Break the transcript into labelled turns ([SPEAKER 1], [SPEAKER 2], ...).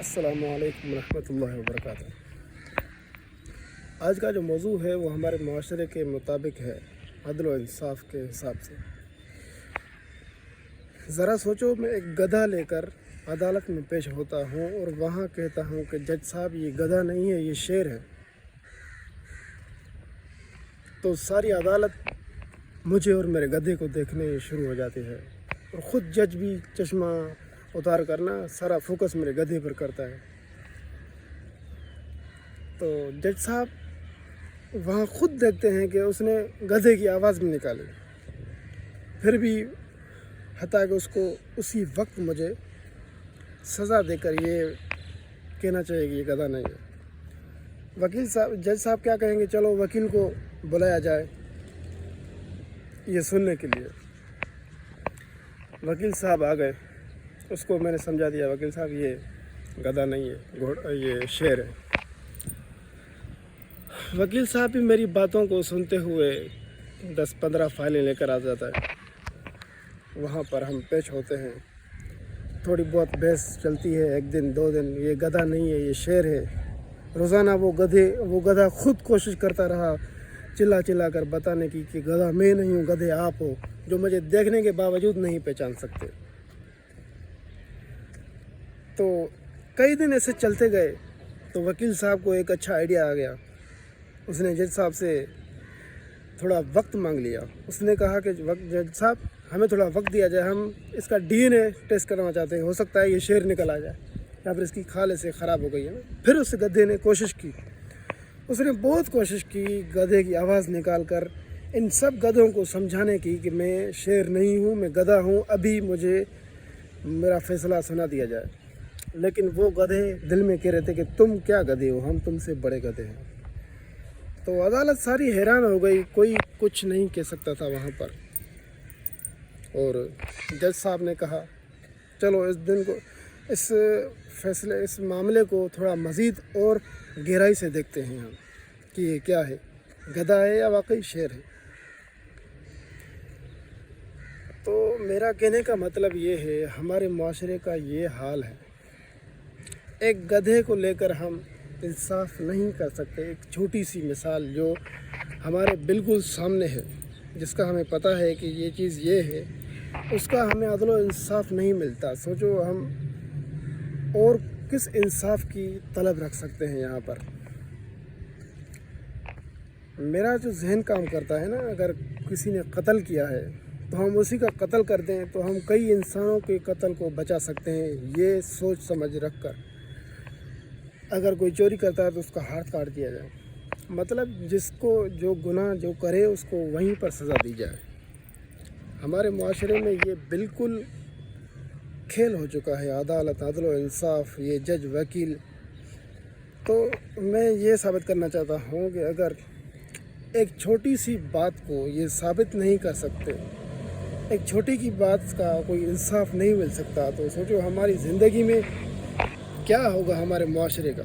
[SPEAKER 1] अस्सलामु अलैकुम रहमतुल्लाहि व बरकातहू। आज का जो मौजू है वो हमारे माशरे के मुताबिक है, अदल व इंसाफ के हिसाब से। ज़रा सोचो, मैं एक गधा लेकर अदालत में पेश होता हूँ और वहाँ कहता हूँ कि जज साहब ये गधा नहीं है, ये शेर है। तो सारी अदालत मुझे और मेरे गधे को देखने शुरू हो जाती है और ख़ुद जज भी चश्मा उतार करना सारा फोकस मेरे गधे पर करता है। तो जज साहब वहाँ ख़ुद देखते हैं कि उसने गधे की आवाज़ भी निकाली, फिर भी हता कि उसको उसी वक्त मुझे सज़ा देकर ये कहना चाहिए कि ये गधा नहीं है। वकील साहब, जज साहब क्या कहेंगे, चलो वकील को बुलाया जाए ये सुनने के लिए। वकील साहब आ गए, उसको मैंने समझा दिया, वकील साहब ये गधा नहीं है, ये शेर है। वकील साहब भी मेरी बातों को सुनते हुए 10-15 फाइलें लेकर आ जाता है। वहाँ पर हम पेश होते हैं, थोड़ी बहुत बहस चलती है, एक दिन 2 दिन, ये गधा नहीं है, ये शेर है। रोज़ाना वो गधा खुद कोशिश करता रहा चिल्ला चिल्ला कर बताने की कि गधा मैं नहीं हूँ, गधे आप हो, जो मुझे देखने के बावजूद नहीं पहचान सकते। तो कई दिन ऐसे चलते गए तो वकील साहब को एक अच्छा आइडिया आ गया। उसने जज साहब से थोड़ा वक्त मांग लिया। उसने कहा कि जज साहब हमें थोड़ा वक्त दिया जाए, हम इसका डीएनए टेस्ट करना चाहते हैं, हो सकता है ये शेर निकल आ जाए या फिर इसकी खाल ऐसे ख़राब हो गई है ना। फिर उस गधे ने कोशिश की, उसने बहुत कोशिश की गधे की आवाज़ निकाल कर इन सब गधों को समझाने की कि मैं शेर नहीं हूँ, मैं गधा हूँ, अभी मुझे मेरा फ़ैसला सुना दिया जाए। लेकिन वो गधे दिल में कह रहे थे कि तुम क्या गधे हो, हम तुमसे बड़े गधे हैं। तो अदालत सारी हैरान हो गई, कोई कुछ नहीं कह सकता था वहाँ पर। और जज साहब ने कहा चलो इस मामले को थोड़ा मज़ीद और गहराई से देखते हैं हम कि ये क्या है, गधा है या वाकई शेर है। तो मेरा कहने का मतलब ये है, हमारे माशरे का ये हाल है। एक गधे को लेकर हम इंसाफ नहीं कर सकते। एक छोटी सी मिसाल जो हमारे बिल्कुल सामने है, जिसका हमें पता है कि ये चीज़ ये है, उसका हमें अदल व इंसाफ नहीं मिलता। सोचो हम और किस इंसाफ की तलब रख सकते हैं यहाँ पर। मेरा जो जहन काम करता है ना, अगर किसी ने कत्ल किया है तो हम उसी का कत्ल कर दें तो हम कई इंसानों के कत्ल को बचा सकते हैं, ये सोच समझ रख कर। अगर कोई चोरी करता है तो उसका हाथ काट दिया जाए, मतलब जिसको जो गुनाह जो करे उसको वहीं पर सज़ा दी जाए। हमारे माशरे में ये बिल्कुल खेल हो चुका है, अदालत, अदल व इंसाफ, ये जज वकील। तो मैं ये साबित करना चाहता हूँ कि अगर एक छोटी सी बात को ये साबित नहीं कर सकते, एक छोटी की बात का कोई इंसाफ नहीं मिल सकता, तो सोचो हमारी ज़िंदगी में क्या होगा हमारे माशरे का।